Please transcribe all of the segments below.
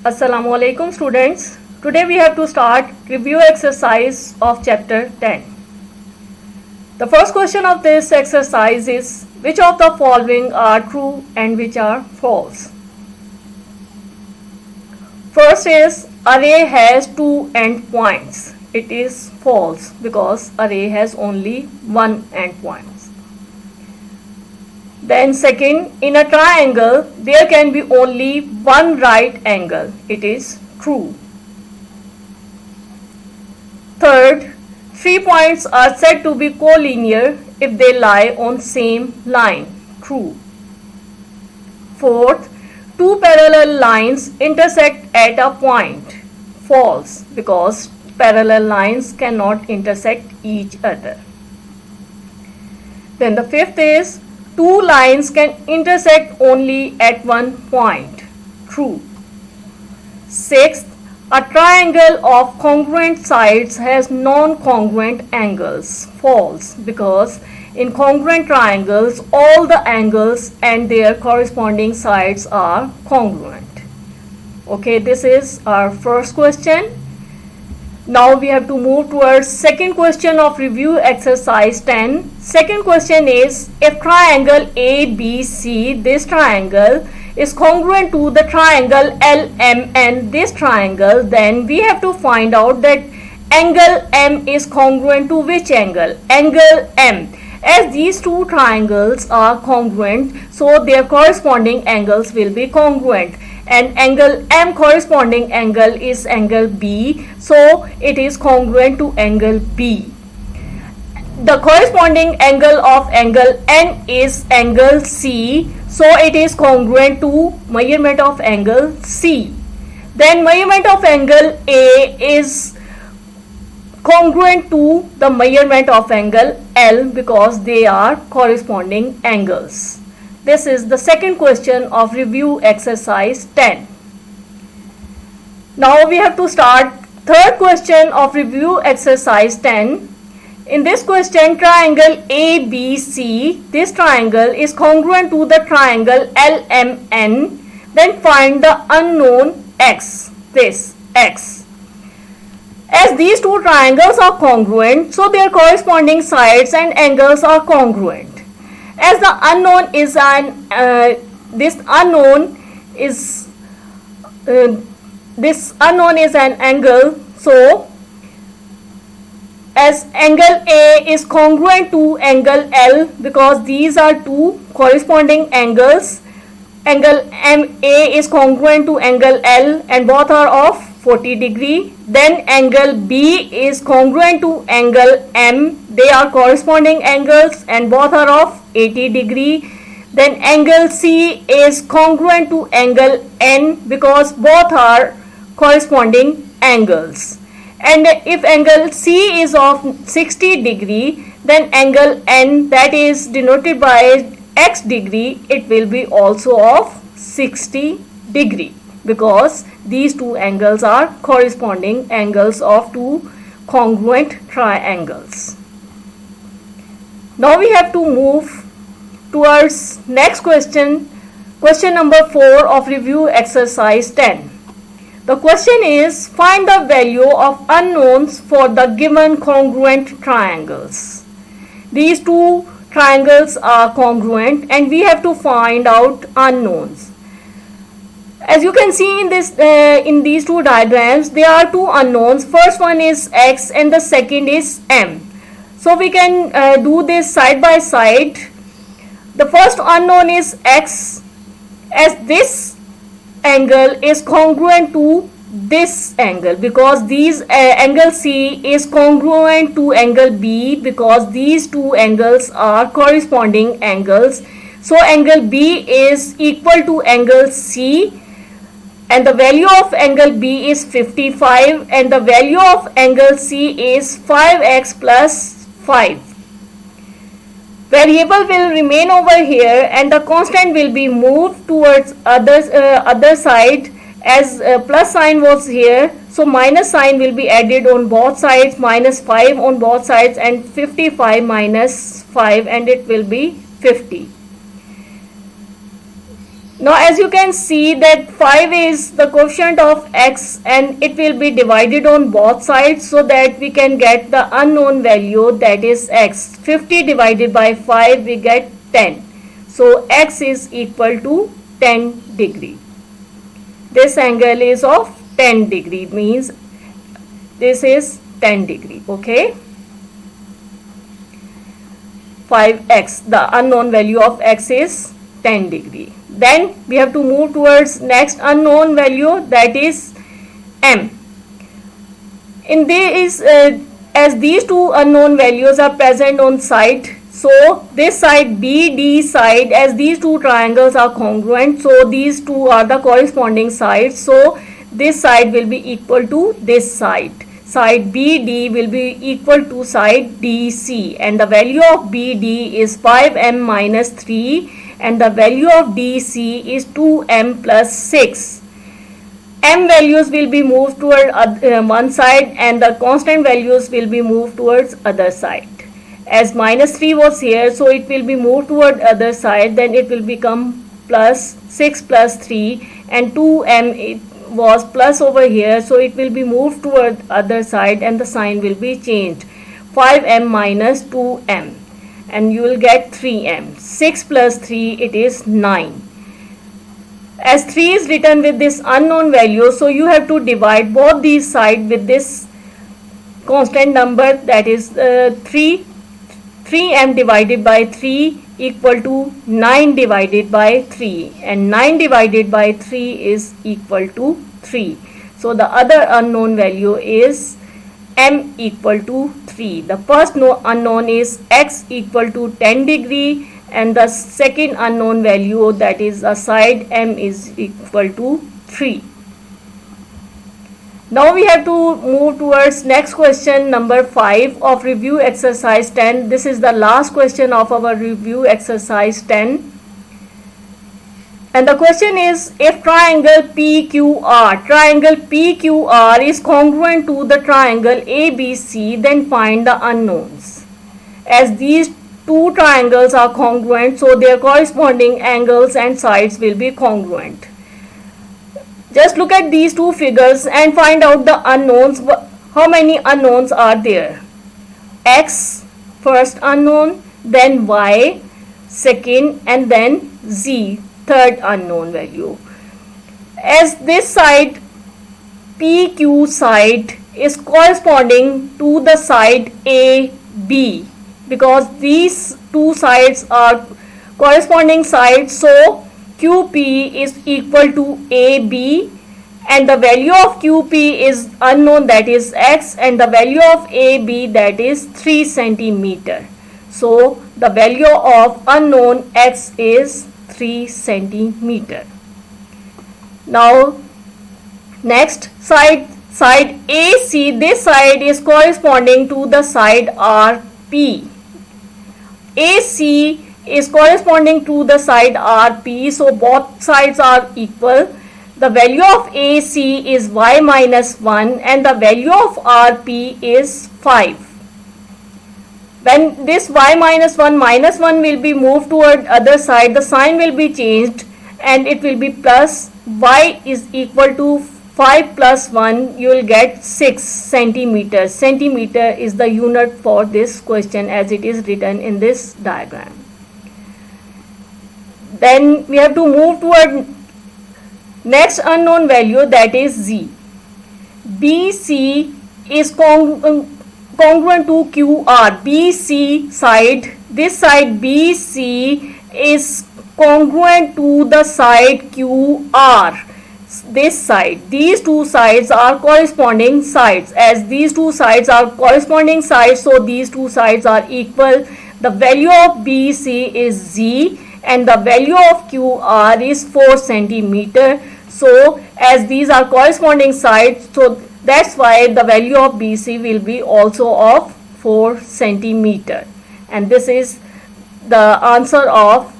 Assalamu alaikum students. Today we have to start review exercise of chapter 10. The first question of this exercise is which of the following are true and which are false. First is array has two endpoints. It is false because array has only one endpoint. Then second, in a triangle, there can be only one right angle. It is true. Third, 3 points are said to be collinear if they lie on same line. True. Fourth, two parallel lines intersect at a point. False, because parallel lines cannot intersect each other. Then the fifth is two lines can intersect only at one point. True. Sixth, a triangle of congruent sides has non-congruent angles. False, because in congruent triangles, all the angles and their corresponding sides are congruent. Okay, this is our first question. Now we have to move towards second question of review exercise 10. Second question is, if triangle ABC, this triangle, is congruent to the triangle LMN, this triangle, then we have to find out that angle M is congruent to which angle? Angle M. As these two triangles are congruent, so their corresponding angles will be congruent. And angle M corresponding angle is angle B, so it is congruent to angle B. The corresponding angle of angle N is angle C, so it is congruent to measurement of angle C. Then measurement of angle A is congruent to the measurement of angle L because they are corresponding angles. This is the second question of review exercise 10. Now we have to start third question of review exercise 10. In this question, triangle ABC, this triangle is congruent to the triangle LMN. Then find the unknown X, this X. As these two triangles are congruent, so their corresponding sides and angles are congruent. As the unknown is this unknown is an angle, so as angle A is congruent to angle L because these are two corresponding angles, angle MA is congruent to angle L and both are of 40 degree. Then angle B is congruent to angle M, they are corresponding angles and both are of 80 degree. Then angle C is congruent to angle N because both are corresponding angles. And if angle C is of 60 degree, then angle N, that is denoted by X degree, it will be also of 60 degree because these two angles are corresponding angles of two congruent triangles. Now we have to move towards next question, question number 4 of review exercise 10. The question is, find the value of unknowns for the given congruent triangles. These two triangles are congruent and we have to find out unknowns. As you can see in this in these two diagrams, there are two unknowns. First one is X and the second is M. So we can do this side by side. The first unknown is X, as this angle is congruent to this angle because these angle C is congruent to angle B because these two angles are corresponding angles. So angle B is equal to angle C and the value of angle B is 55 and the value of angle C is 5x plus 5. Variable will remain over here and the constant will be moved towards other side as plus sign was here. So minus sign will be added on both sides, minus 5 on both sides and 55 minus 5 and it will be 50. Now as you can see that 5 is the coefficient of x and it will be divided on both sides so that we can get the unknown value, that is x. 50 divided by 5 we get 10. So x is equal to 10 degree. This angle is of 10 degree, means this is 10 degree. Okay. 5x, the unknown value of x is 10 degree. Then we have to move towards next unknown value, that is m. In this, as these two unknown values are present on side, so this side BD side, as these two triangles are congruent, so these two are the corresponding sides. So this side will be equal to this side. Side BD will be equal to side DC, and the value of BD is 5m minus 3 and the value of DC is 2m plus 6. M values will be moved toward one side and the constant values will be moved towards other side. As minus 3 was here, so it will be moved toward other side, then it will become plus 6 plus 3, and 2m it was plus over here, so it will be moved toward other side and the sign will be changed. 5m minus 2m and you will get 3m. 6 plus 3, it is 9. As 3 is written with this unknown value, so you have to divide both these sides with this constant number, that is 3. 3m divided by 3 equal to 9 divided by 3, and 9 divided by 3 is equal to 3. So the other unknown value is m equal to 3. The first unknown is x equal to 10 degree, and the second unknown value, that is a side m, is equal to 3. Now we have to move towards next question, number 5 of review exercise 10. This is the last question of our review exercise 10. And the question is, if triangle PQR is congruent to the triangle ABC, then find the unknowns. As these two triangles are congruent, so their corresponding angles and sides will be congruent. Just look at these two figures and find out the unknowns. How many unknowns are there? X, first unknown, then Y, second, and then Z, third unknown value. As this side, PQ side, is corresponding to the side AB, because these two sides are corresponding sides, so QP is equal to AB, and the value of QP is unknown, that is x, and the value of AB, that is 3 centimeter. So the value of unknown x is 3 centimeter. Now next side AC, this side is corresponding to the side RP. AC is corresponding to the side RP, so both sides are equal. The value of AC is y minus 1 and the value of RP is 5. When this y minus 1 will be moved toward other side, the sign will be changed and it will be plus. Y is equal to 5 plus 1, you will get 6 centimeters. Centimeter is the unit for this question as it is written in this diagram. Then we have to move toward next unknown value, that is Z. BC is congruent to QR. BC side, this side BC is congruent to the side QR. This side, these two sides are corresponding sides. As these two sides are corresponding sides, so these two sides are equal. The value of BC is Z and the value of QR is 4 centimeter. So as these are corresponding sides, so that's why the value of BC will be also of 4 centimeter. And this is the answer of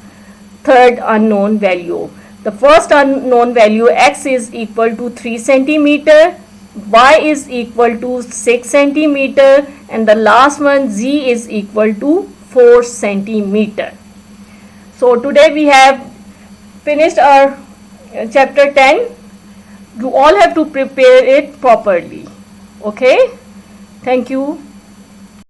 third unknown value. The first unknown value, x is equal to 3 centimeter, y is equal to 6 centimeter, and the last one, z, is equal to 4 centimeter. So today we have finished our chapter 10. You all have to prepare it properly. Okay, thank you.